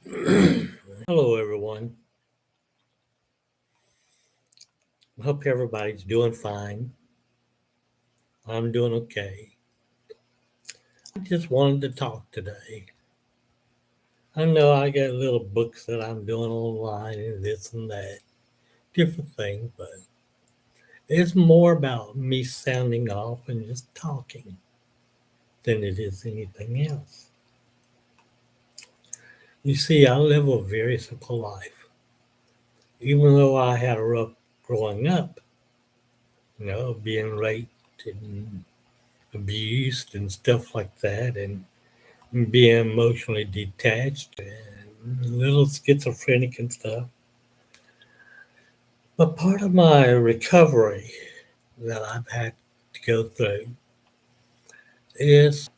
Hello, everyone. I hope everybody's doing fine. I'm doing okay. I just wanted to talk today. I know I got little books that I'm doing online and this and that, different things, but it's more about me sounding off and just talking than it is anything else. You see, I live a very simple life. Even though I had a rough growing up, being raped and abused and stuff like that, and being emotionally detached and a little schizophrenic and stuff. But part of my recovery that I've had to go through is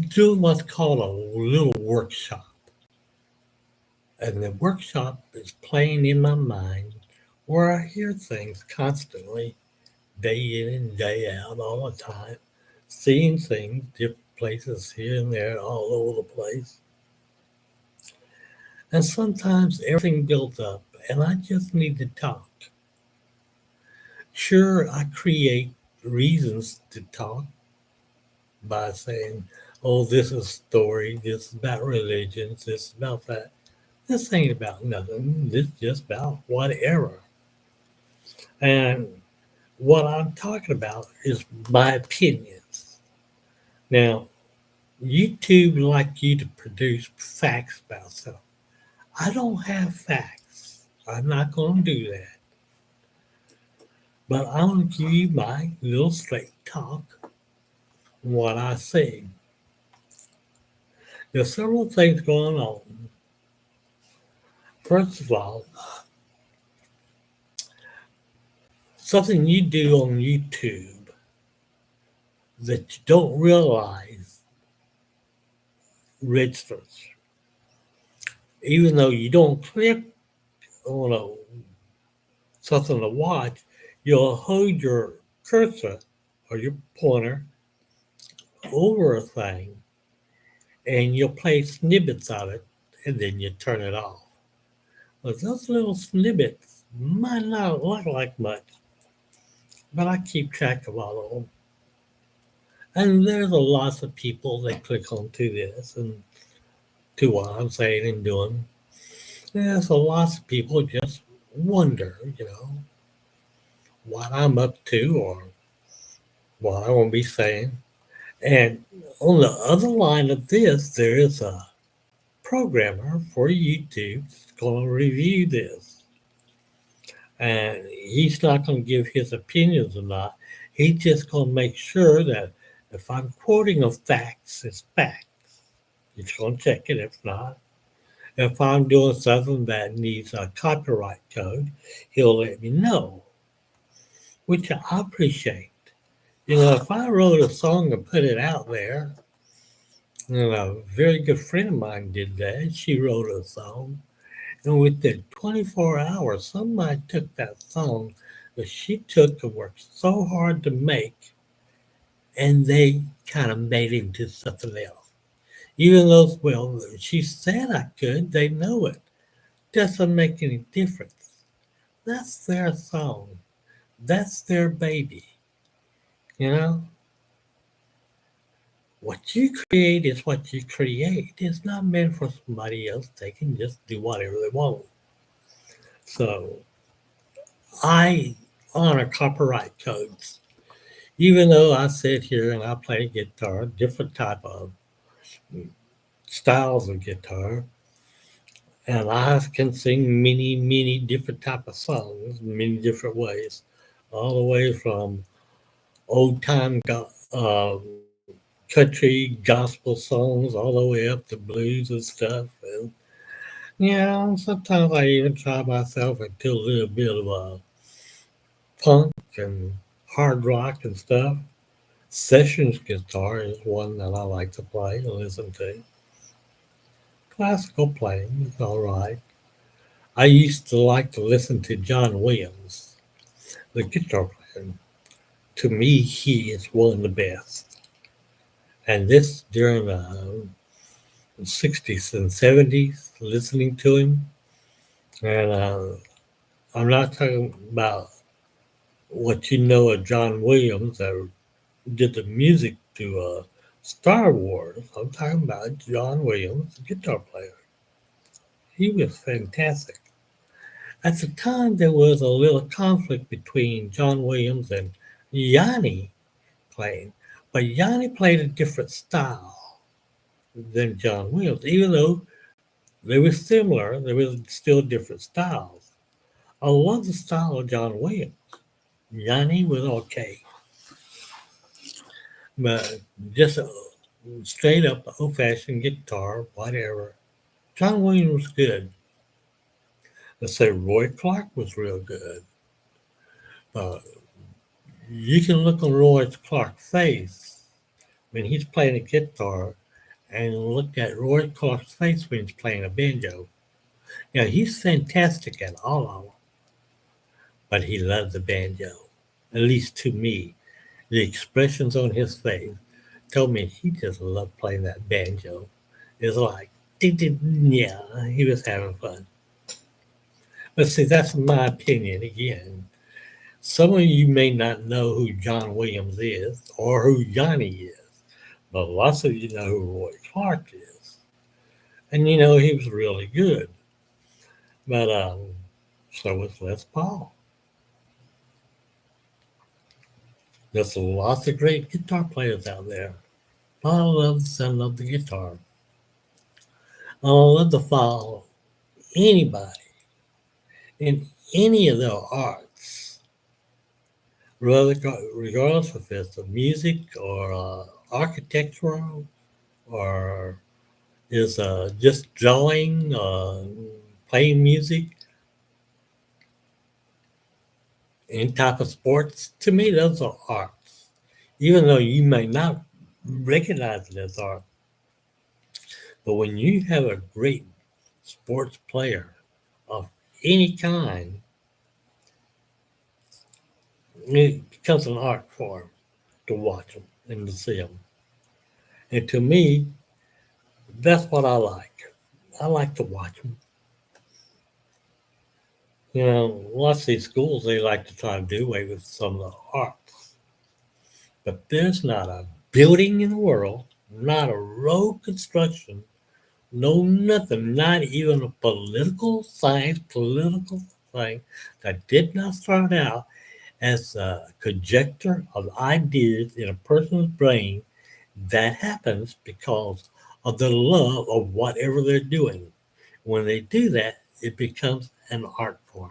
doing what's called a little workshop. And the workshop is playing in my mind where I hear things constantly, day in and day out, all the time, seeing things, different places here and there, all over the place. And sometimes everything builds up, and I just need to talk. Sure, I create reasons to talk by saying, oh, this is a story, this is about religions, this is about that. This ain't about nothing. This is just about whatever. And what I'm talking about is my opinions. Now, YouTube like you to produce facts about stuff. I don't have facts. I'm not going to do that. But I'm going to give you my little straight talk, what I see. There's several things going on. First of all, something you do on YouTube that you don't realize registers. Even though you don't click on something to watch, you'll hold your cursor or your pointer over a thing and you'll play snippets of it and then you turn it off. But those little snippets might not look like much, but I keep track of all of them. And there's a lots of people that click onto this and to what I'm saying and doing. There's a lots of people just wonder, what I'm up to or what I want to be saying. And on the other line of this, there is a programmer for YouTube that's going to review this. And he's not going to give his opinions or not. He's just going to make sure that if I'm quoting a facts, it's facts. He's going to check it. If not, if I'm doing something that needs a copyright code, he'll let me know, which I appreciate. If I wrote a song and put it out there, and a very good friend of mine did that, she wrote a song, and within 24 hours, somebody took that song that she took and worked so hard to make, and they kind of made it into something else. Even though, well, she said I could, they know it. Doesn't make any difference. That's their song. That's their baby. You know? What you create is what you create. It's not meant for somebody else. They can just do whatever they want. So I honor copyright codes. Even though I sit here and I play guitar, different type of styles of guitar, and I can sing many, many different type of songs, many different ways, all the way from old time country gospel songs all the way up to blues and stuff. And sometimes I even try myself into a little bit of punk and hard rock and stuff. Sessions guitar is one that I like to play and listen to. Classical playing is all right. I used to like to listen to John Williams, the guitar player. To me, he is one of the best. And this during 60s and 70s listening to him. And I'm not talking about what you know of John Williams that did the music to Star Wars. I'm talking about John Williams, the guitar player. He was fantastic. At the time, there was a little conflict between John Williams and Yanni playing, but Yanni played a different style than John Williams. Even though they were similar, there was still different styles. I love the style of John Williams. Yanni was okay, but just a straight up old fashioned guitar, whatever. John Williams was good. Let's say Roy Clark was real good. Uh, you can look on Roy Clark's face when he's playing a guitar and look at Roy Clark's face when he's playing a banjo. Yeah, he's fantastic at all of them, but he loves the banjo. At least to me, the expressions on his face told me he just loved playing that banjo. It's like, yeah, he was having fun. But see, that's my opinion again. Some of you may not know who John Williams is or who Johnny is, but lots of you know who Roy Clark is. And you know he was really good. But so was Les Paul. There's lots of great guitar players out there. I love the sound of the guitar. I love to follow anybody in any of their arts, regardless if it's music or architectural or is just drawing, playing music, any type of sports. To me, those are arts, even though you may not recognize it as art. But when you have a great sports player of any kind, it becomes an art form to watch them and to see them. And to me, that's what I like. I like to watch them. You know, lots of these schools, they like to try to do away with some of the arts. But there's not a building in the world, not a road construction, no nothing, not even a political thing that did not start out as a conjecture of ideas in a person's brain that happens because of the love of whatever they're doing. When they do that, it becomes an art form.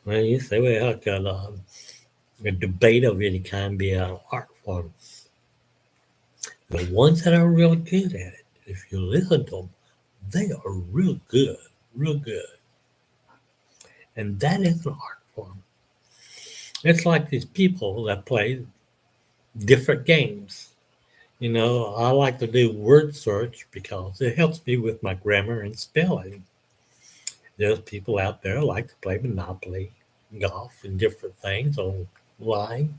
Well, you say, well, how can a debate of any kind be an art form? The ones that are real good at it, if you listen to them, they are real good. And that is an art form. It's like these people that play different games. You know, I like to do word search because it helps me with my grammar and spelling. There's people out there like to play Monopoly, golf, and different things online.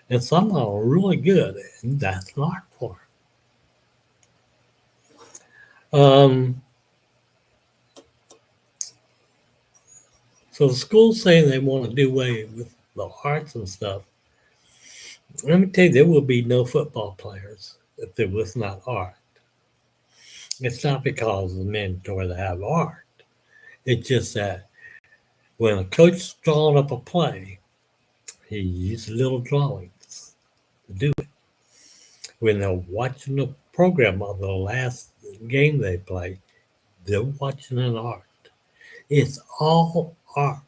And some are really good, and that's an art form. Um, so the schools saying they want to do away with the arts and stuff. Let me tell you, there will be no football players if there was not art. It's not because it's mandatory to have art. It's just that when a coach is drawing up a play, he uses little drawings to do it. When they're watching the program of the last game they play, they're watching an art. It's all art,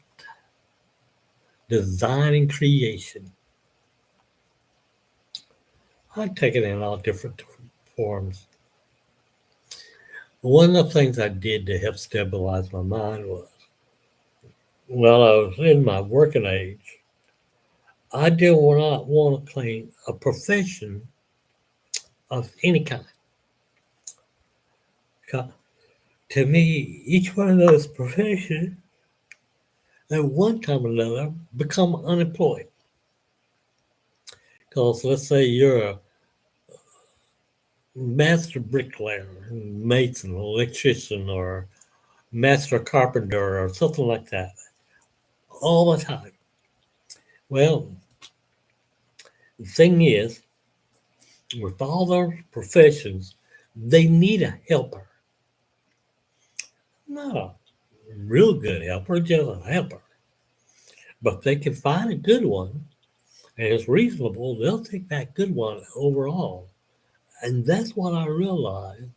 design and creation. I take it in all different forms. One of the things I did to help stabilize my mind was while I was in my working age, I did not want to claim a profession of any kind. 'Cause to me, each one of those professions at one time or another become unemployed. Because let's say you're a master bricklayer, mason, electrician, or master carpenter, or something like that, all the time. Well, the thing is, with all those professions, they need a helper. Not a real good helper, just a helper. But if they can find a good one and it's reasonable, they'll take that good one overall. And that's what I realized.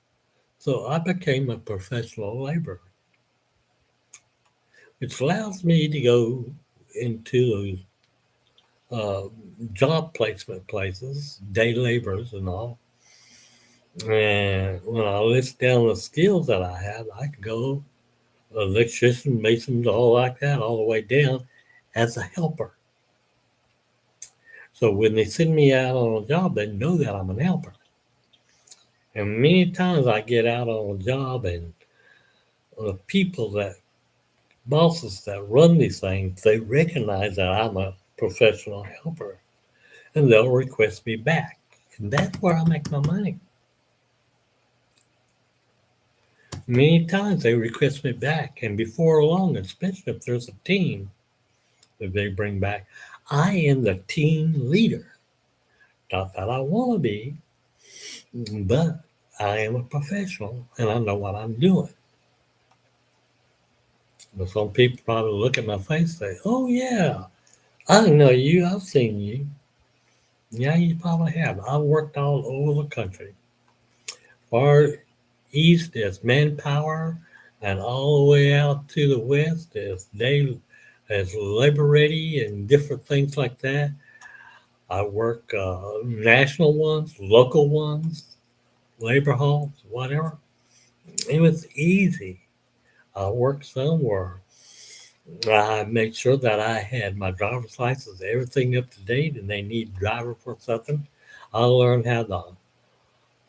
So I became a professional laborer, which allows me to go into those job placement places, day laborers and all. And when I list down the skills that I have, I can go electrician, masons, all like that, all the way down as a helper. So when they send me out on a job, they know that I'm an helper. And many times I get out on a job and the people that bosses that run these things, they recognize that I'm a professional helper and they'll request me back. And that's where I make my money. Many times they request me back, and before long, especially if there's a team that they bring back, I am the team leader. Not that I want to be, but I am a professional and I know what I'm doing. But some people probably look at my face and say, "Oh, yeah, I know you. I've seen you." Yeah, you probably have. I've worked all over the country. Far east is Manpower, and all the way out to the west is as Labor Ready and different things like that. I work national ones, local ones, labor halls, whatever. It was easy. I worked somewhere. I made sure that I had my driver's license, everything up to date, and they need driver for something. I learned how to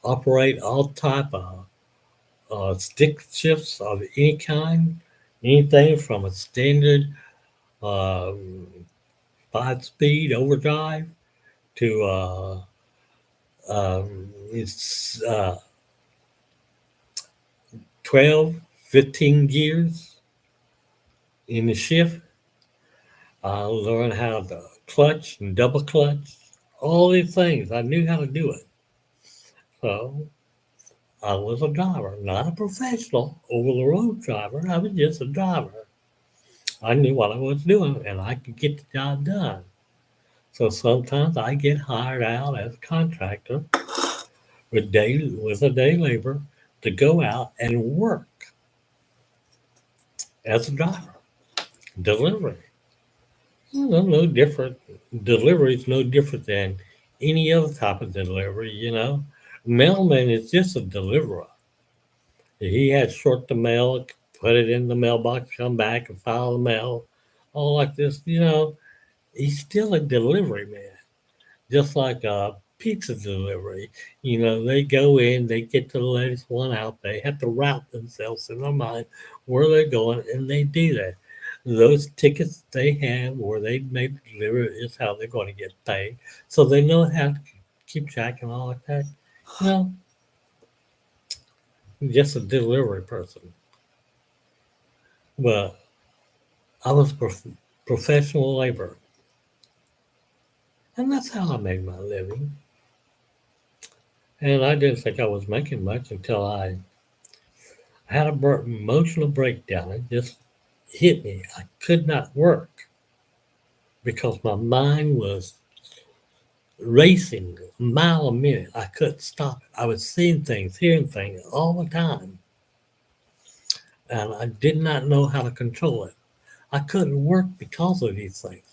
operate all type of stick shifts of any kind, anything from a standard uh, 5 speed overdrive to it's 12, 15 gears in the shift. I learned how to clutch and double clutch, all these things. I knew how to do it. So I was a driver, not a professional over the road driver. I was just a driver. I knew what I was doing and I could get the job done. So sometimes I get hired out as a contractor with a day labor to go out and work as a driver. Delivery. No different. Delivery is no different than any other type of delivery. Mailman is just a deliverer. He has short the mail, put it in the mailbox, come back and file the mail, all like this. He's still a delivery man, just like a pizza delivery. They go in, they get the latest one out, they have to route themselves in their mind where they're going, and they do that. Those tickets they have where they make the delivery is how they're going to get paid. So they know how to keep track and all like that. No, just a delivery person. But I was professional labor, and that's how I made my living. And I didn't think I was making much until I had a emotional breakdown. It just hit me. I could not work because my mind was racing a mile a minute. I couldn't stop it. I was seeing things, hearing things all the time, and I did not know how to control it. I couldn't work because of these things.